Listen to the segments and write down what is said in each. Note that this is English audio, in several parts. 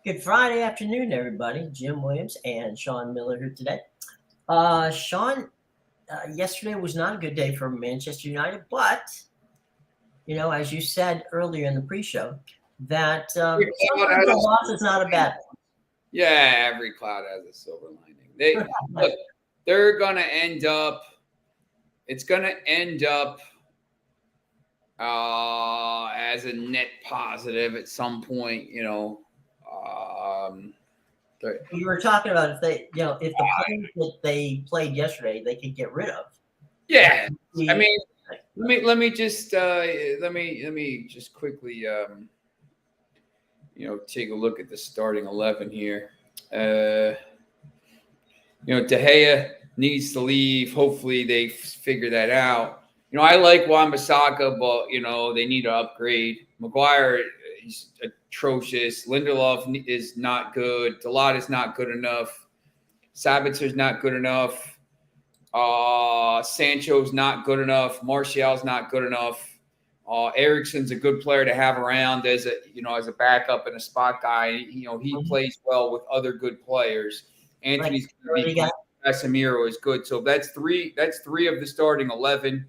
Good Friday afternoon, everybody. Jim Williams and Sean Miller here today. Sean, yesterday was not a good day for Manchester United, but as you said earlier in the pre-show, that sometimes a loss is not a bad one. Yeah, every cloud has a silver lining. They're gonna end up. It's gonna end up as a net positive at some point. You were talking about if the players that they played yesterday, they could get rid of. Yeah, I mean, let me just quickly take a look at the starting 11 here. De Gea needs to leave. Hopefully they figure that out. I like Wan-Bissaka, but they need to upgrade. Maguire, he's atrocious. Lindelof is not good. Dalot is not good enough. Sabitzer's not good enough. Sancho's not good enough. Martial's not good enough. Eriksen's a good player to have around as a backup and a spot guy. He plays well with other good players. Anthony's going to be Casemiro is good. So that's three of the starting 11.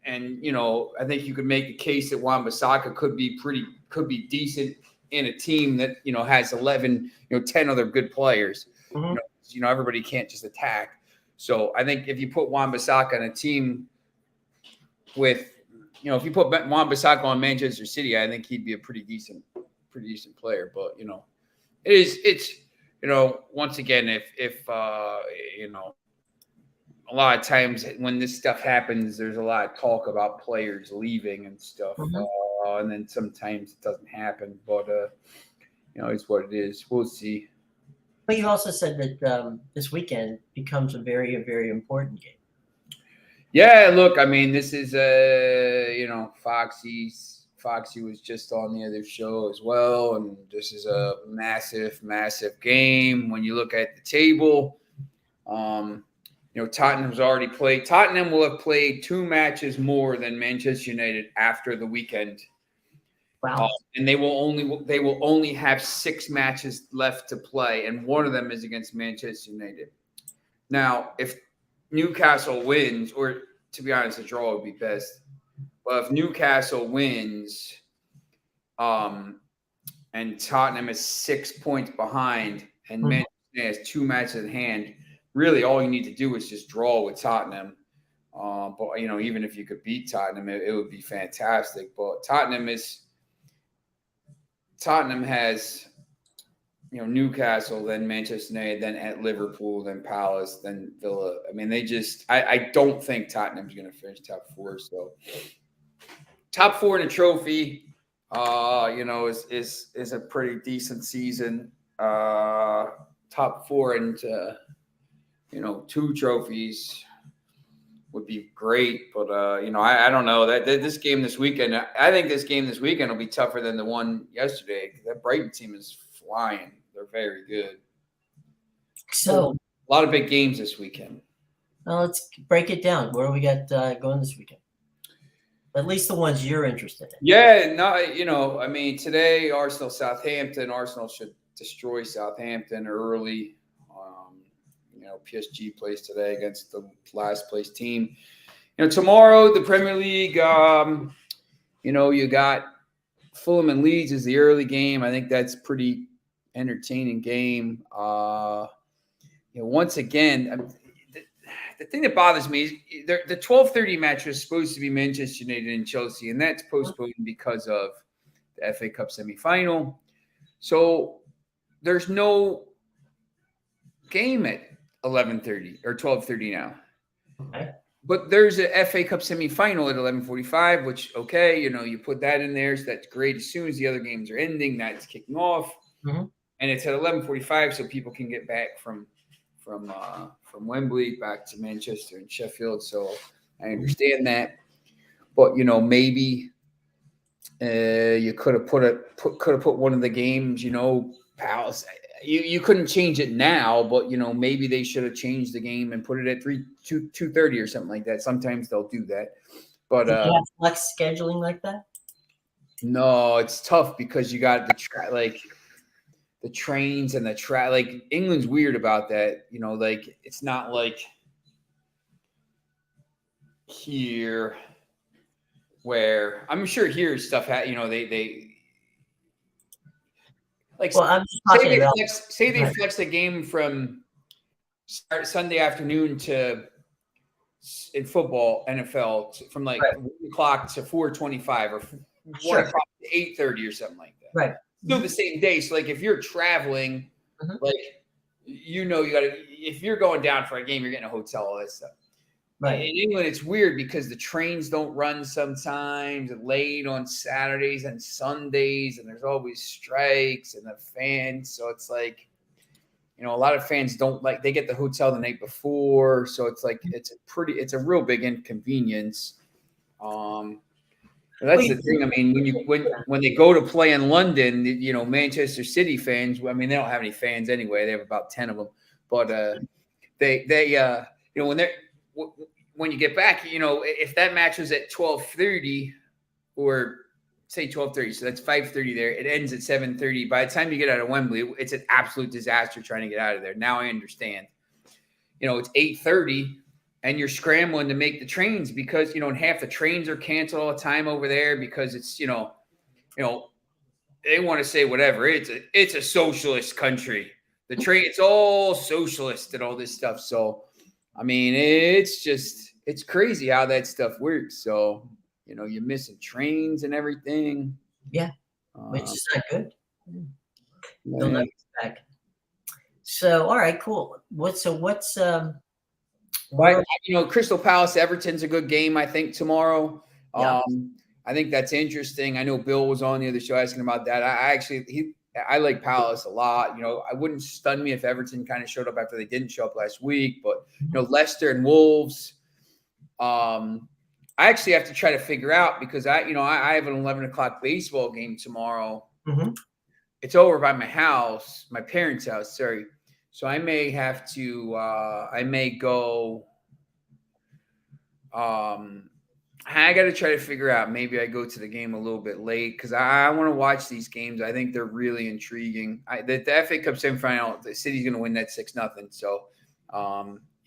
I think you could make a case that Wan-Bissaka could be decent in a team that has 11, 10 other good players. Mm-hmm. Everybody can't just attack. So I think if you put Wan-Bissaka in a team with, if you put Wan-Bissaka on Manchester City, I think he'd be a pretty decent player. But it's once again, if a lot of times when this stuff happens, there's a lot of talk about players leaving and stuff, mm-hmm. And then sometimes it doesn't happen. But it's what it is. We'll see. But you also said that this weekend becomes a very, very important game. Yeah, look, I mean, this is Foxy was just on the other show as well, and this is a massive, massive game. When you look at the table, Tottenham's already played. Tottenham will have played 2 matches more than Manchester United after the weekend. Wow. And they will only have 6 matches left to play, and one of them is against Manchester United. Now, if Newcastle wins, or to be honest, a draw would be best. But if Newcastle wins, and Tottenham is 6 points behind, and mm-hmm. Manchester United has 2 matches in hand, really all you need to do is just draw with Tottenham. But even if you could beat Tottenham, it would be fantastic. But Tottenham has Newcastle, then Manchester United, then at Liverpool, then Palace, then Villa. I mean, I don't think Tottenham's going to finish top 4. So top 4 in a trophy, is a pretty decent season. Top 4 into 2 trophies would be great, but I don't know that this game this weekend. I think this game this weekend will be tougher than the one yesterday. That Brighton team is flying; they're very good. So a lot of big games this weekend. Well, let's break it down. Where do we got going this weekend? At least the ones you're interested in. Yeah, no, I mean today Arsenal Southampton. Arsenal should destroy Southampton early. PSG plays today against the last place team. Tomorrow the Premier League. You got Fulham and Leeds is the early game. I think that's pretty entertaining game. Once again, the thing that bothers me is the 12:30 match was supposed to be Manchester United and Chelsea, and that's postponed because of the FA Cup semifinal. So there's no game at 11:30 or 12:30 now. Okay. But there's a FA Cup semifinal at 11:45, which you put that in there, so that's great. As soon as the other games are ending, that's kicking off, mm-hmm. and it's at 11:45, so people can get back from Wembley back to Manchester and Sheffield. So I understand that, but maybe you could have put one of the games, Palace. You couldn't change it now, but maybe they should have changed the game and put it at 2:30 or something like that. Sometimes they'll do that, but do you have flex scheduling like that? No, it's tough because you got the trains and the track. Like England's weird about that. Like it's not like here where I'm sure here stuff. They like Well, I'm just say talking they about. flex the game from Sunday afternoon to in football NFL from like Right. 1 o'clock to 4:25 or 1 Sure. o'clock to 8:30 or something like that. Right. Still the same day. So like if you're traveling, Mhm. like you gotta if you're going down for a game, you're getting a hotel, all that stuff. Right. In England, it's weird because the trains don't run sometimes late on Saturdays and Sundays, and there's always strikes and the fans. So it's like, a lot of fans they get the hotel the night before. So it's like, it's a real big inconvenience. That's the thing. I mean, when they go to play in London, Manchester City fans, I mean, they don't have any fans anyway. They have about 10 of them, but when you get back, if that match was at 12:30 or say 12:30, so that's 5:30 there. It ends at 7:30. By the time you get out of Wembley, it's an absolute disaster trying to get out of there. Now I understand. It's 8:30 and you're scrambling to make the trains because, and half the trains are canceled all the time over there because it's, they want to say whatever. It's a socialist country. The train, it's all socialist and all this stuff. So, I mean, it's crazy how that stuff works. So, you're missing trains and everything. Yeah, which is not good. They'll Yeah. never get back. So, all right, cool. But Crystal Palace Everton's a good game, I think, tomorrow. Yeah. I think that's interesting. I know Bill was on the other show asking about that. I like Palace a lot. I wouldn't stun me if Everton kind of showed up after they didn't show up last week. But Leicester and Wolves. I actually have to try to figure out because I have an 11 o'clock baseball game tomorrow. Mm-hmm. It's over by my house, my parents' house. Sorry. So I may have to, I may go, I got to try to figure out, maybe I go to the game a little bit late because I want to watch these games. I think they're really intriguing. The FA Cup semifinal, the City's going to win that 6-0. So,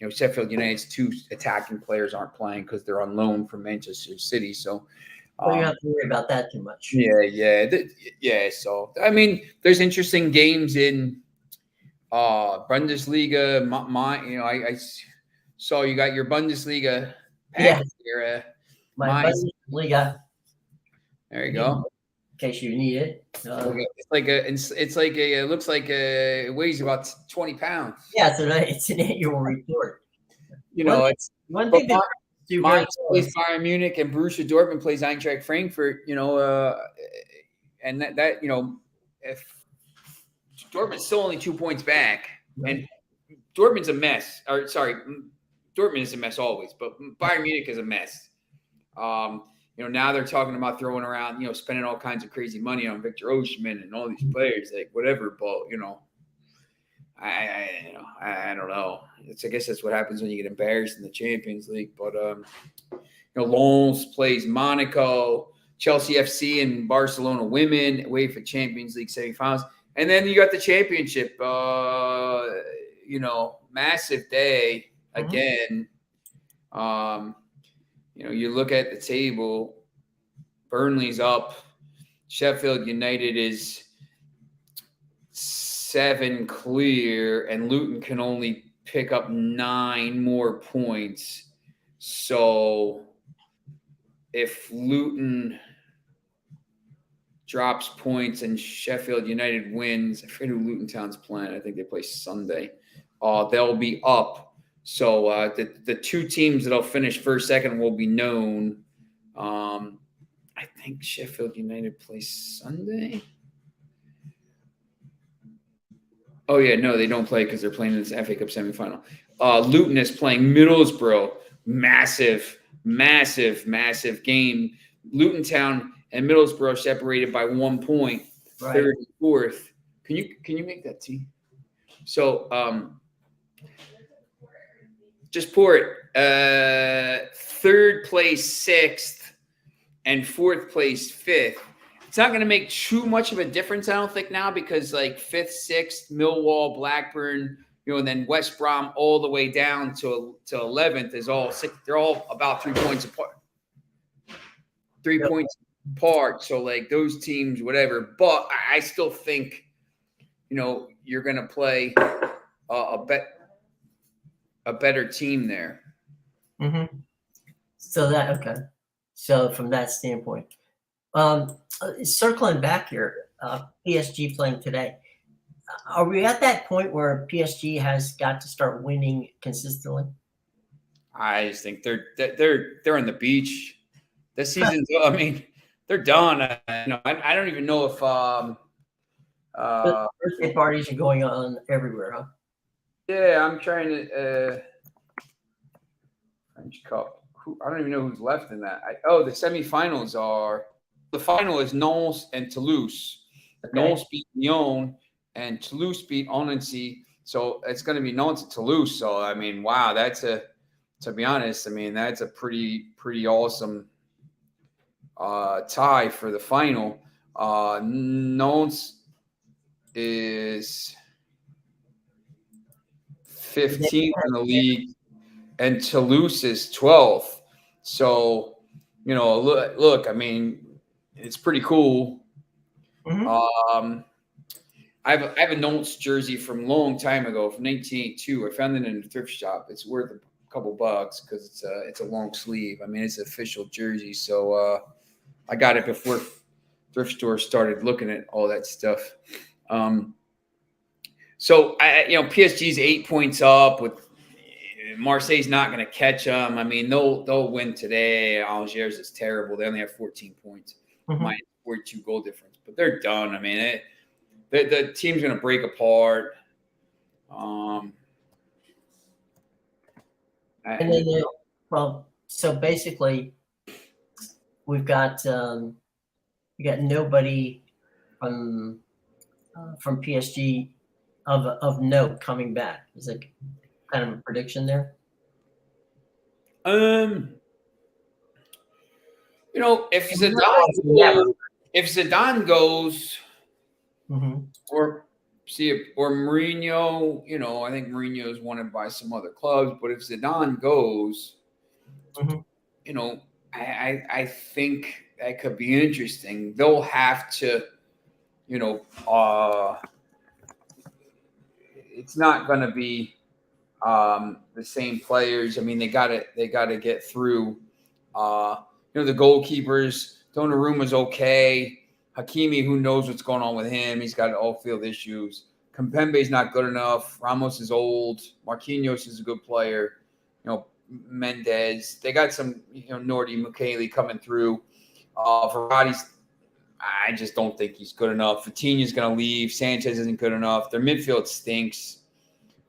Sheffield United's two attacking players aren't playing because they're on loan from Manchester City. So, you don't have to worry about that too much. Yeah. So, I mean, there's interesting games in Bundesliga. I saw you got your Bundesliga package here. My Bundesliga. There you go. In case you need it. It looks like it weighs about 20 pounds. Yeah, it's an annual report. It's one thing that Mainz plays Bayern Munich and Borussia Dortmund plays Eintracht Frankfurt. And that if Dortmund's still only 2 points back, and Dortmund's a mess. Or sorry, Dortmund is a mess always, but Bayern Munich is a mess. Now they're talking about throwing around, spending all kinds of crazy money on Victor Osimhen and all these players, like whatever. But I don't know. I guess that's what happens when you get embarrassed in the Champions League. But Lens plays Monaco, Chelsea FC, and Barcelona women UEFA Champions League semifinals. And then you got the championship, massive day again. You look at the table, Burnley's up. Sheffield United is 7 clear, and Luton can only pick up 9 more points. So if Luton drops points and Sheffield United wins, I forget who Luton Town's playing. I think they play Sunday. They'll be up. So the two teams that'll finish first, second will be known. I think Sheffield United plays Sunday. Oh, yeah, no, they don't play because they're playing in this FA Cup semifinal. Luton is playing Middlesbrough. Massive game. Luton Town and Middlesbrough separated by 1 point, right. Third and fourth. Can you make that tea? So just pour it. Third place, 6th, and fourth place, 5th. it's not going to make too much of a difference, I don't think now, because like 5th, 6th, Millwall, Blackburn, and then West Brom all the way down to 11th is all six. They're all about 3 points apart. 3 points apart. So like those teams, whatever. But I still think, you're going to play a better team there. Mm-hmm. So from that standpoint, circling back here, PSG playing today. Are we at that point where PSG has got to start winning consistently? I just think they're on the beach. This season's. I mean, they're done. I don't even know if birthday parties are going on everywhere, huh? Yeah, I'm trying to French Cup. I don't even know who's left in that. The semifinals are. The final is Nantes and Toulouse. Okay. Nantes beat Lyon. And Toulouse beat Onency, so it's going to be Nantes and Toulouse. So I mean, wow, to be honest, I mean that's a pretty awesome tie for the final. Nantes is 15th in the league, and Toulouse is 12th. So look, I mean, it's pretty cool. Mm-hmm. I have a Nantes jersey from a long time ago, from 1982. I found it in a thrift shop. It's worth a couple bucks because it's a long sleeve. I mean, it's an official jersey. So I got it before thrift stores started looking at all that stuff. So PSG's 8 points up. With Marseille's not going to catch them. I mean, they'll win today. Algiers is terrible. They only have 14 points, minus 42 goal difference, but they're done. I mean, the team's going to break apart. So basically, we've got nobody from PSG of note coming back. Is it kind of a prediction there? If Zidane goes. Mm-hmm. Or Mourinho, I think Mourinho is wanted by some other clubs, but if Zidane goes, I think that could be interesting. They'll have to, it's not going to be the same players. I mean, they got to get through. The goalkeepers. Donnarumma's okay. Hakimi, who knows what's going on with him? He's got off-field issues. Kimpembe's not good enough. Ramos is old. Marquinhos is a good player. Mendes. They got some, Nordi Mukiele coming through. Verratti's, I just don't think he's good enough. Vitinha's going to leave. Sanchez isn't good enough. Their midfield stinks.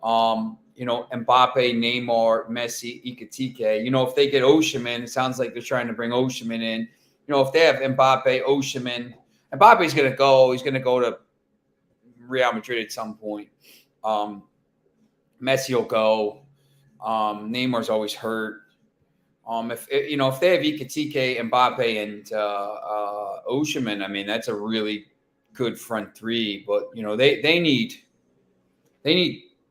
Mbappe, Neymar, Messi, Ekitike. If they get Osimhen, it sounds like they're trying to bring Osimhen in. If they have Mbappe, Osimhen, Mbappe's going to go. He's going to go to Real Madrid at some point. Messi will go. Neymar's always hurt. If they have Ekitike, Mbappe, and Osimhen, I mean that's a really good front three. But they need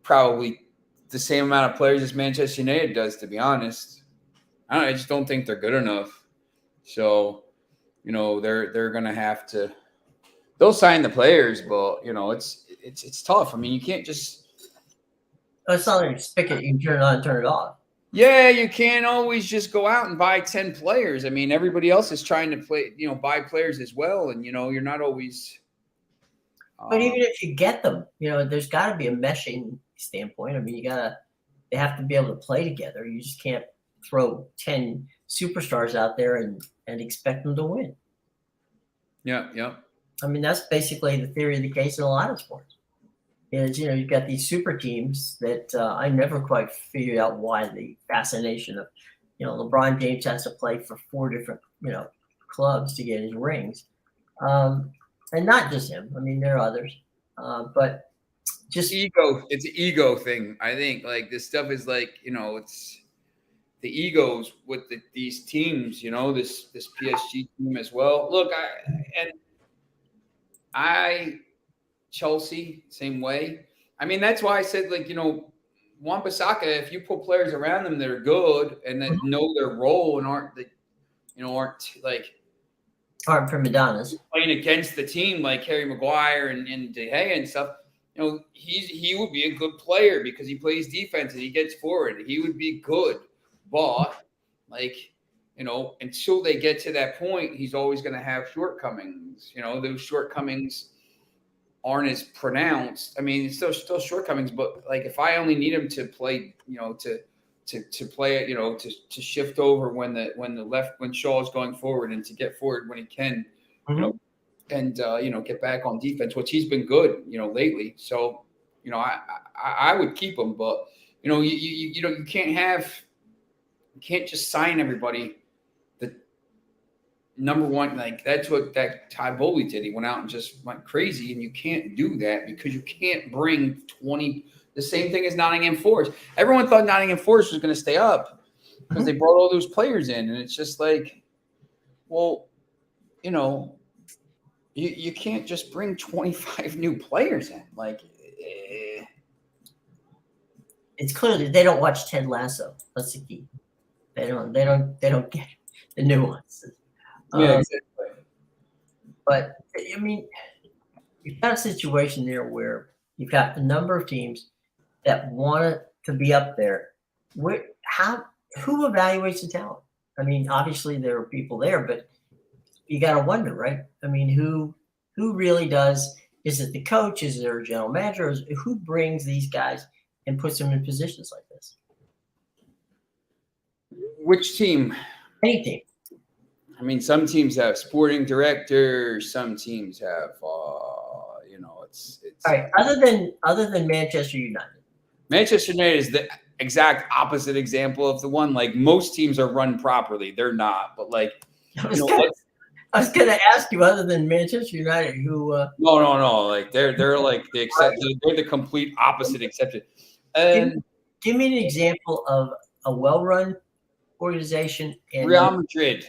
probably the same amount of players as Manchester United does. To be honest, I just don't think they're good enough. So. They're gonna have to. They'll sign the players, but it's tough. I mean, you can't just. It's not like a spigot you turn it on and turn it off. Yeah, you can't always just go out and buy 10 players. I mean, everybody else is trying to buy players as well, and you're not always. But even if you get them, there's got to be a meshing standpoint. I mean, they have to be able to play together. You just can't throw 10 superstars out there and expect them to win. Yeah. I mean, that's basically the theory of the case in a lot of sports. You've got these super teams that I never quite figured out why the fascination of, LeBron James has to play for 4 different, clubs to get his rings. And not just him. I mean, there are others. But just ego. It's an ego thing. I think like this stuff is like, it's the egos with these teams, this PSG team as well. Look, Chelsea, same way. I mean, that's why I said, like, Wan-Bissaka, if you put players around them that are good and that know their role and aren't like Aren't prima donnas. playing against the team like Harry Maguire and De Gea and stuff, he would be a good player because he plays defense and he gets forward. He would be good. But, until they get to that point, he's always going to have shortcomings. Those shortcomings aren't as pronounced. I mean, it's still shortcomings, but like if I only need him to play, to play it, to shift over when Shaw is going forward and to get forward when he can, and get back on defense, which he's been good, lately. So, I would keep him, but you can't just sign everybody. Number one, like that's what that Todd Bowley did. He went out and just went crazy, and you can't do that because you can't bring 20. The same thing as Nottingham Forest. Everyone thought Nottingham Forest was going to stay up because they brought all those players in, and it's just like, well, you can't just bring 25 new players in. Like, it's clear that they don't watch Ted Lasso. That's the key. They don't get the nuances. Yeah, exactly. But I mean, you've got a situation there where you've got a number of teams that want to be up there. Who evaluates the talent? I mean, obviously there are people there, but you got to wonder, right? I mean, who really does? Is it the coach? Is there a general manager? Who brings these guys and puts them in positions like this? Which team? Any team. I mean, some teams have sporting directors. Some teams have, it's all right. Other than Manchester United. Manchester United is the exact opposite example of the one. Like most teams are run properly. They're not, but like, I was going to ask you, other than Manchester United, who? No. Like they're like the exception. They're the complete opposite exception. Give me an example of a well-run organization and Real Madrid.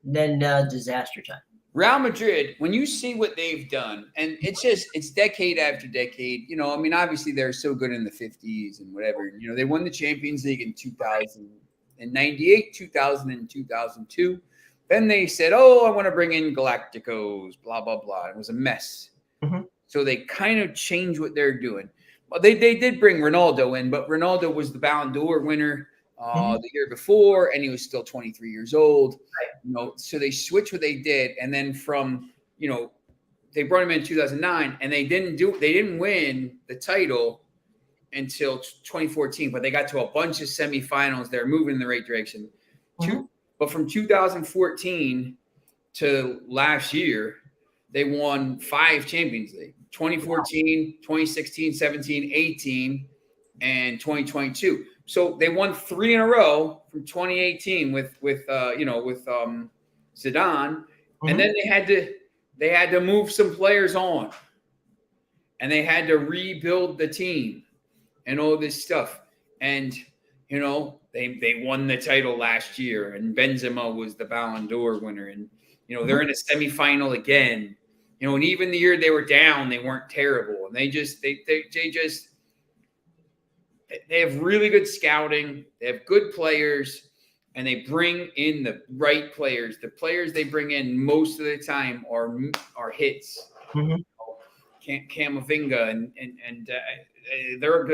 Then disaster time. Real Madrid, when you see what they've done, and it's decade after decade, I mean, obviously they're so good in the 50s and whatever. They won the Champions League in 2098, 2000, and 2002. Then they said, I want to bring in Galacticos, blah, blah, blah. It was a mess. Mm-hmm. So they kind of changed what they're doing. Well, they did bring Ronaldo in, but Ronaldo was the Ballon d'Or winner the year before, and he was still 23 years old. Right. So they switched what they did, and then from they brought him in 2009, and they didn't win the title until 2014, but they got to a bunch of semifinals. They're moving in the right direction. But from 2014 to last year, they won 5 Champions League: 2014, 2016, 17, 18, and 2022. So they won 3 in a row from 2018 with Zidane, and then they had to move some players on, and they had to rebuild the team and all this stuff. And they won the title last year, and Benzema was the Ballon d'Or winner, and they're in a semifinal again. And even the year they were down, they weren't terrible, and they have really good scouting. They have good players, and they bring in the right players. The players they bring in most of the time are hits. Camavinga and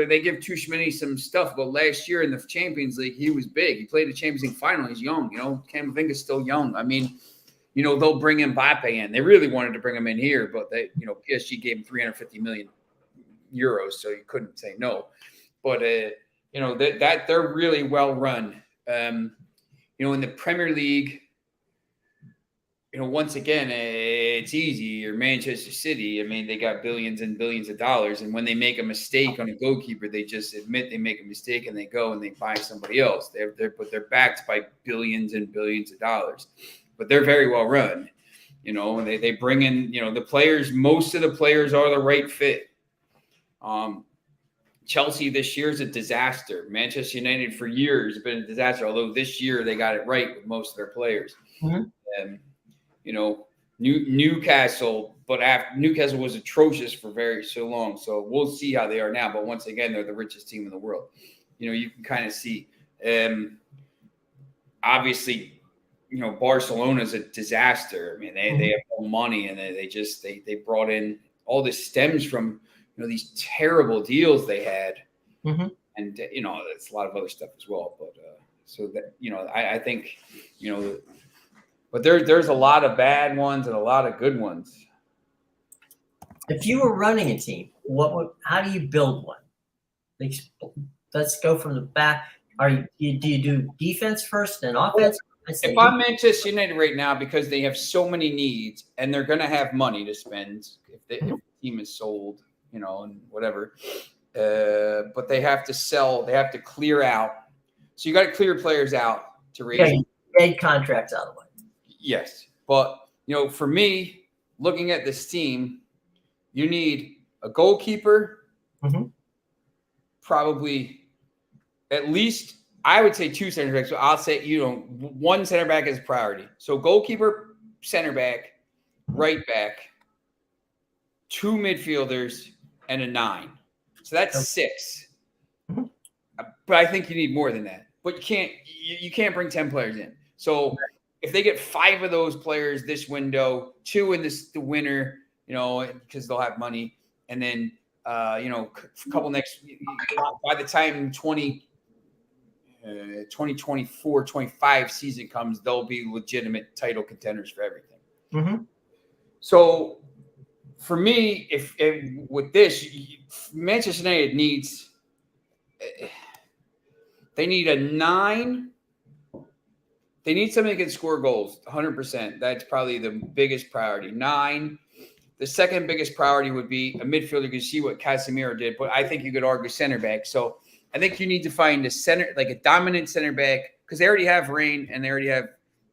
they give Tuchmani some stuff. But last year in the Champions League, he was big. He played the Champions League final. He's young. Camavinga's still young. I mean, they'll bring Mbappe in. They really wanted to bring him in here, but PSG gave him 350 million euros, so you couldn't say no. But that they're really well run. In the Premier League, once again, it's easy. You're Manchester City. I mean, they got billions and billions of dollars, and when they make a mistake on a goalkeeper, they just admit they make a mistake and they go and they buy somebody else. They're backed by billions and billions of dollars, but they're very well run. And they bring in the players. Most of the players are the right fit. Chelsea this year is a disaster. Manchester United for years has been a disaster, although this year they got it right with most of their players. Newcastle, but after Newcastle was atrocious for so long. So we'll see how they are now. But once again, they're the richest team in the world. You can kind of see. Obviously, Barcelona is a disaster. I mean, they have no money, and they brought in all this stems from these terrible deals they had, and it's a lot of other stuff as well. But so that I think but there's a lot of bad ones and a lot of good ones. If you were running a team, how do you build one? Let's go from the back. Do you do defense first and offense? If I'm Manchester United right now, because they have so many needs and they're going to have money to spend if the team is sold, and whatever. But they have to sell. They have to clear out. So you got to clear players out to raise dead contracts out of the way. Yes, but for me, looking at this team, you need a goalkeeper, probably at least, I would say 2 center backs. So I'll say, 1 center back is a priority. So goalkeeper, center back, right back, 2 midfielders, and a 9. So that's 6. But I think you need more than that. But you can't bring 10 players in. So if they get 5 of those players this window, 2 in the winter, because they'll have money, and then a couple next by the time 2024-25 season comes, they'll be legitimate title contenders for everything. So for me, if with this, Manchester United needs a 9. They need somebody that can score goals, 100%. That's probably the biggest priority. 9. The second biggest priority would be a midfielder. You can see what Casemiro did, but I think you could argue center back. So I think you need to find a center, like a dominant center back, because they already have Rain and they already have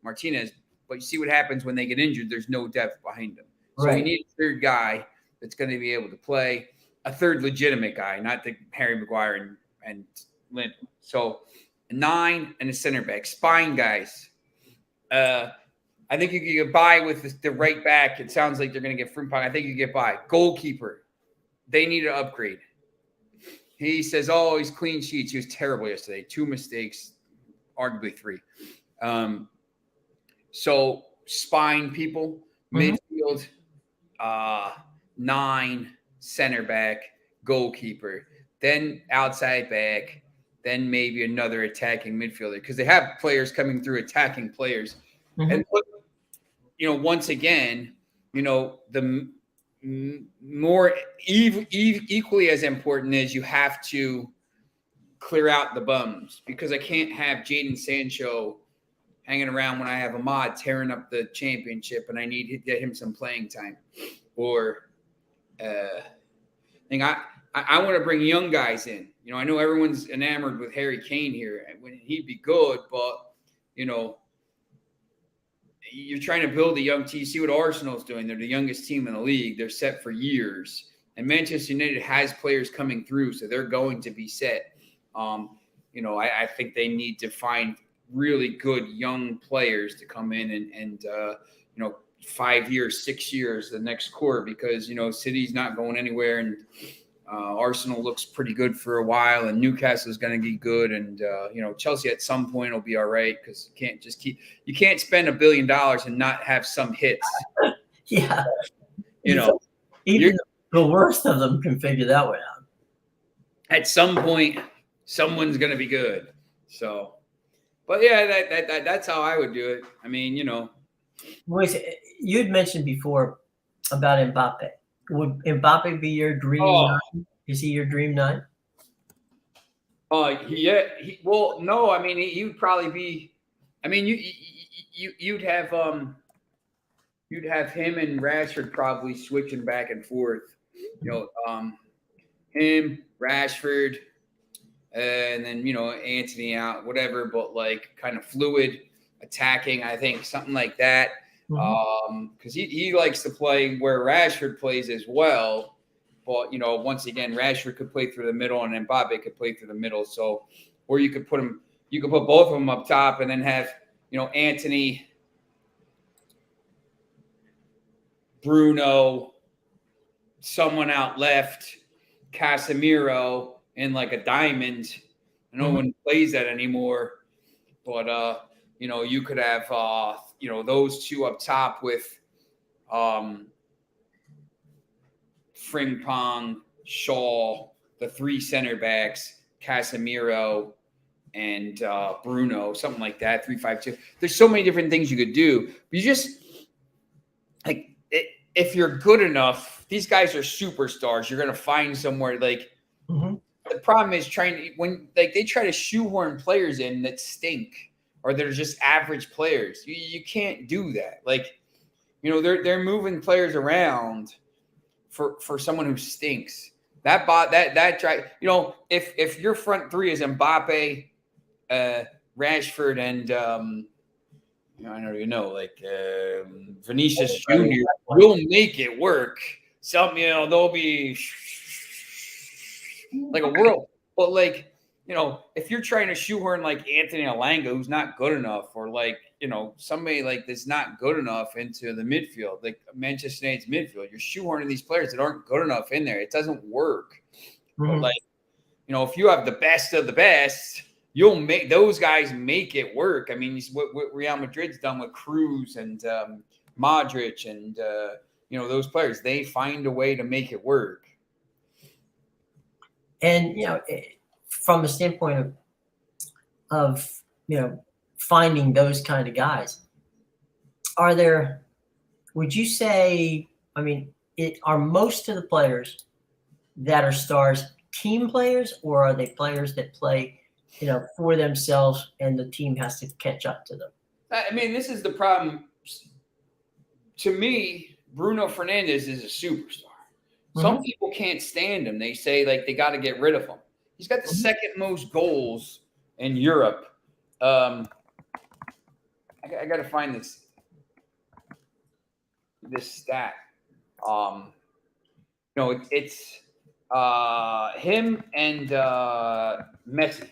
Martinez. But you see what happens when they get injured. There's no depth behind them. So you need a third guy that's going to be able to play, a third legitimate guy, not the Harry Maguire and Lind. So a 9 and a center back, spine guys. I think you can get by with the right back. It sounds like they're going to get Frimpong. I think you get by. Goalkeeper, they need an upgrade. He says, he's clean sheets. He was terrible yesterday. 2 mistakes, arguably 3. So spine people, midfield, 9, center back, goalkeeper, then outside back, then maybe another attacking midfielder, because they have players coming through attacking players. And once again, the more equally as important is you have to clear out the bums, because I can't have Jadon Sancho hanging around when I have Ahmad tearing up the championship and I need to get him some playing time. Or I want to bring young guys in. I know everyone's enamored with Harry Kane here, and he'd be good, but you're trying to build a young team. You see what Arsenal's doing. They're the youngest team in the league. They're set for years. And Manchester United has players coming through, so they're going to be set. I think they need to find really good young players to come in and 5 years, 6 years, the next core, because, City's not going anywhere, and Arsenal looks pretty good for a while, and Newcastle is going to be good, and Chelsea at some point will be all right, because you can't spend $1 billion and not have some hits. Yeah, even the worst of them can figure that one out. At some point, someone's going to be good. So, but yeah, that's how I would do it. I mean, you'd mentioned before about Mbappe. Would Mbappe be your dream 9? Is he your dream 9? Yeah. No. I mean, he would probably be. I mean, you'd have him and Rashford probably switching back and forth. Him, Rashford, and then Antony out, whatever. But like kind of fluid attacking, I think something like that. Because he likes to play where Rashford plays as well. But, once again, Rashford could play through the middle and Mbappe could play through the middle. So, or you could put both of them up top and then have, Antony, Bruno, someone out left, Casemiro, and like a diamond. No one plays that anymore. But you could have those two up top with Frimpong, Shaw, the three center backs, Casemiro, and Bruno, something like that, 3-5-2. There's so many different things you could do. But you just like if you're good enough, these guys are superstars. You're gonna find somewhere like the problem is when they try to shoehorn players in that stink or they're just average players. You can't do that. Like, they're moving players around for someone who stinks. If your front three is Mbappe, Rashford, and I don't even know, like Vinicius Jr. will make it work. They'll be like a world. But like, if you're trying to shoehorn like Anthony Alanga, who's not good enough, or like, somebody like that's not good enough into the midfield, like Manchester United's midfield, you're shoehorning these players that aren't good enough in there. It doesn't work. But like, if you have the best of the best, you'll make those guys make it work. I mean, what Real Madrid's done with Cruz and Modric and those players, they find a way to make it work. And from a standpoint of finding those kind of guys, would you say, are most of the players that are stars team players, or are they players that play for themselves and the team has to catch up to them? This is the problem. To me, Bruno Fernandes is a superstar. Some people can't stand him. They say like they got to get rid of him. He's got the second most goals in Europe. I got to find this stat. It's him and Messi.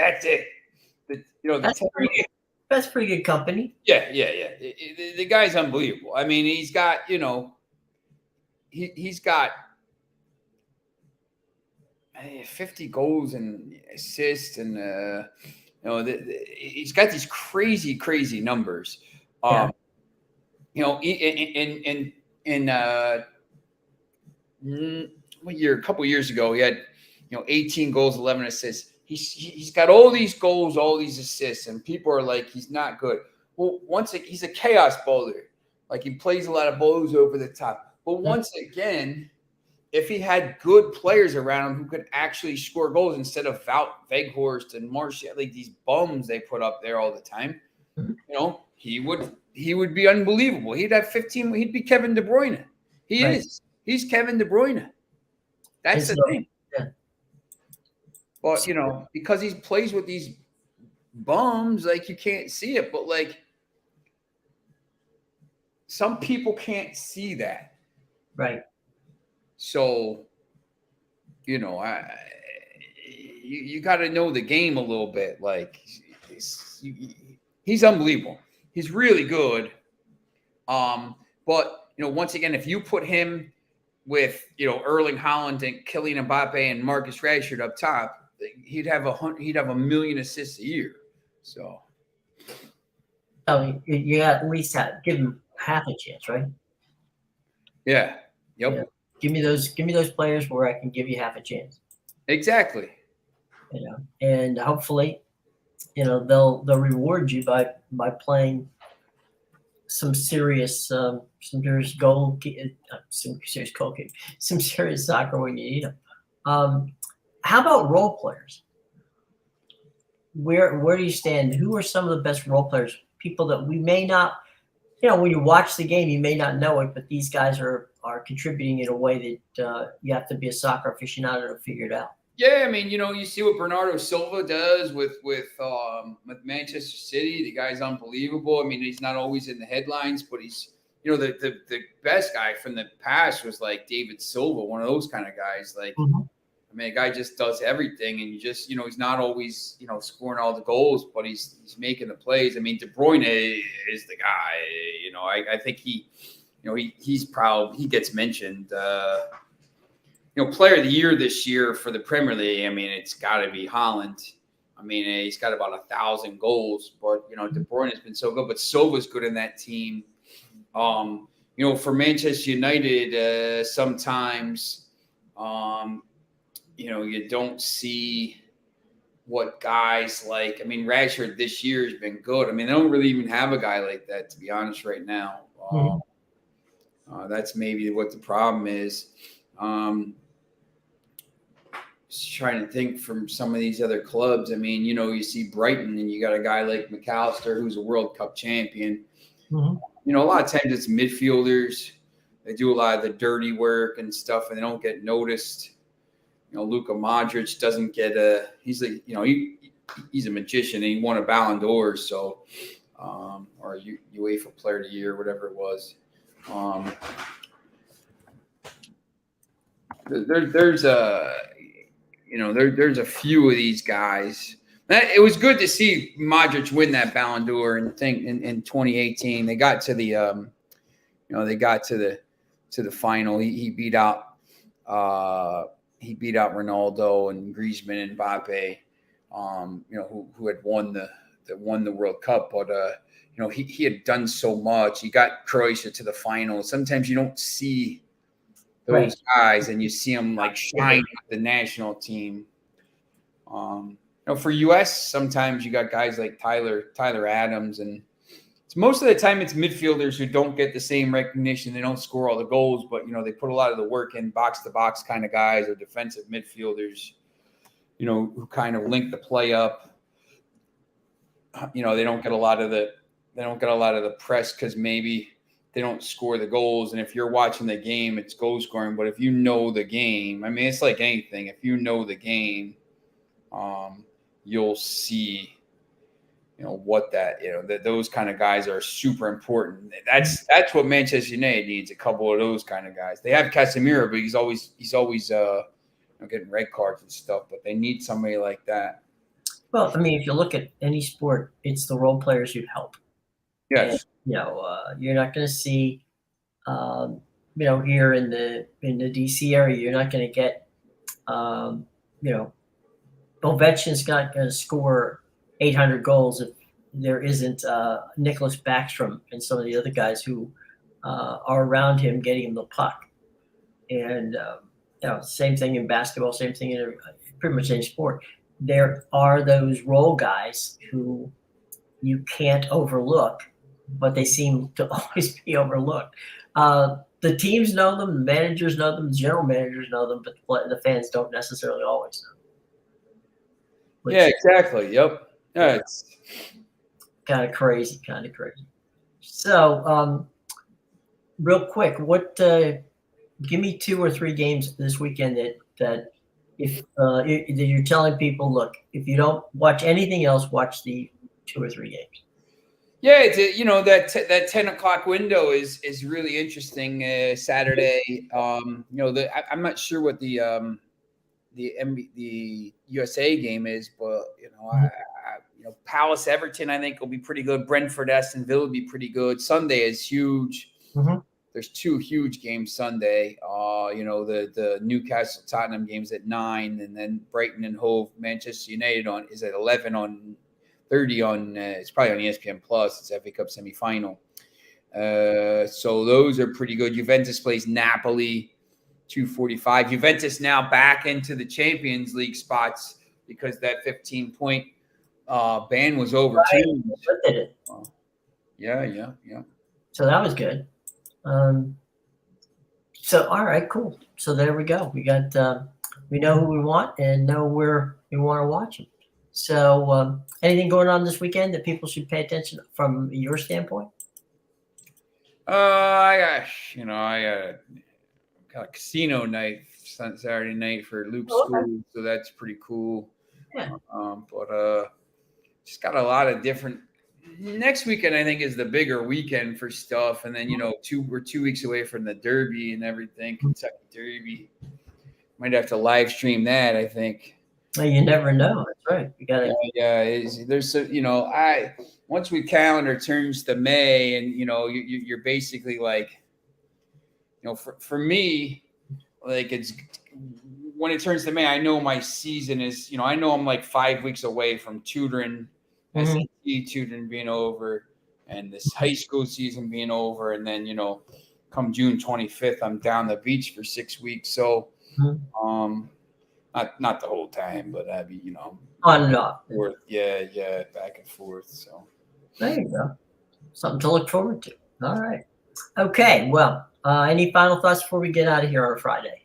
That's it. That's pretty good company. Yeah. The guy's unbelievable. He's got he's got 50 goals and assists, and he's got these crazy numbers. In what year? A couple of years ago, he had 18 goals, 11 assists. He's got all these goals, all these assists, and people are like, he's not good. Well, he's a chaos bowler. Like, he plays a lot of balls over the top. But once again, if he had good players around him who could actually score goals instead of Wout Weghorst and Martial, like these bums they put up there all the time, he would be unbelievable. He'd have 15. He'd be Kevin De Bruyne. He is. He's Kevin De Bruyne. That's the thing. Yeah. But because he plays with these bums, like you can't see it. But like some people can't see that. Right. So, you got to know the game a little bit. Like, he's unbelievable. He's really good. But once again, if you put him with Erling Haaland and Kylian Mbappe and Marcus Rashford up top, he'd have a million assists a year. So, you at least give him half a chance, right? Yeah. Yep. Yeah. Give me those players where I can give you half a chance. Exactly. And hopefully, they'll reward you by playing some serious soccer when you need them. How about role players? Where do you stand? Who are some of the best role players? People that we may not, when you watch the game, you may not know it, but these guys are contributing in a way that you have to be a soccer aficionado to figure it out. Yeah, you see what Bernardo Silva does with Manchester City. The guy's unbelievable. He's not always in the headlines, but he's the best guy from the past was like David Silva, one of those kind of guys. Like, a guy just does everything, and he's not always scoring all the goals, but he's making the plays. De Bruyne is the guy. I think he gets mentioned. Player of the year this year for the Premier League. I mean, it's got to be Haaland. I mean, he's got about 1,000 goals, but De Bruyne has been so good. But Silva's good in that team. For Manchester United, sometimes, you don't see what guys like. I mean, Rashford this year has been good. I mean, they don't really even have a guy like that, to be honest, right now. That's maybe what the problem is. Just trying to think from some of these other clubs. I mean, you see Brighton and you got a guy like McAllister who's a World Cup champion. A lot of times it's midfielders. They do a lot of the dirty work and stuff, and they don't get noticed. Luka Modric doesn't get he's like, he's a magician and he won a Ballon d'Or. So, or UEFA Player of the Year, whatever it was. There's a few of these guys. It was good to see Modric win that Ballon d'Or and in 2018. They got to the to the final. He beat out Ronaldo and Griezmann and Mbappe, who had won the World Cup. But he had done so much. He got Croatia to the final. Sometimes you don't see those guys, and you see them like shine with the national team. For US, sometimes you got guys like Tyler Adams, and most of the time it's midfielders who don't get the same recognition. They don't score all the goals, but they put a lot of the work in, box to box kind of guys, or defensive midfielders, who kind of link the play up. They don't get a lot of the press because maybe they don't score the goals. And if you're watching the game, it's goal scoring. But if you know the game, I mean, it's like anything. If you know the game, you'll see, what that those kind of guys are super important. That's what Manchester United needs, a couple of those kind of guys. They have Casemiro, but he's always getting red cards and stuff. But they need somebody like that. Well, I mean, if you look at any sport, it's the role players who help. Yes. And, you're not going to see, here in the DC area, you're not going to get, Ovechkin's not going to score 800 goals if there isn't Nicholas Backstrom and some of the other guys who are around him getting him the puck. And, same thing in basketball, same thing in pretty much any sport. There are those role guys who you can't overlook, but they seem to always be overlooked. The teams know them, the managers know them, the general managers know them, but the fans don't necessarily always know. Yeah, exactly. Yep. Yeah, it's kind of crazy. So, real quick, give me 2 or 3 games this weekend that if you're telling people, look, if you don't watch anything else, watch the 2 or 3 games. Yeah, it's that 10 o'clock window is really interesting. Saturday, I'm not sure what the USA game is, but Palace Everton I think will be pretty good. Brentford Aston Villa will be pretty good. Sunday is huge. Mm-hmm. There's 2 huge games Sunday. The Newcastle Tottenham game's at 9, and then Brighton and Hove Manchester United is at 11 on 30 on it's probably on ESPN Plus. It's FA Cup semifinal. So those are pretty good. Juventus plays Napoli 2:45. Juventus now back into the Champions League spots because that 15-point ban was overturned. Yeah. So that was good. So all right, cool. So there we go. We got we know who we want and know where we want to watch them. So anything going on this weekend that people should pay attention from your standpoint? I got a casino night Saturday night for Luke's school, so that's pretty cool. Yeah. But just got a lot of different. Next weekend, I think, is the bigger weekend for stuff, and then we're 2 weeks away from the Derby and everything. Kentucky Derby, might have to live stream that. I think. Well, you never know. That's right. You got to. There's once we calendar turns to May, and you're basically like For me, like it's when it turns to May, I know my season is, I know I'm like 5 weeks away from tutoring, Mhm. SAT tutoring being over, and this high school season being over, and then come June 25th, I'm down the beach for 6 weeks. So, Mhm. not the whole time, but I'd be, On and off. forth, yeah, back and forth. So There you go. Something to look forward to. All right. Okay. Well, any final thoughts before we get out of here on Friday?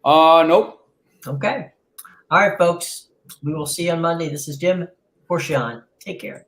nope. Okay. All right, folks. We will see you on Monday. This is Jim for Sean. Take care.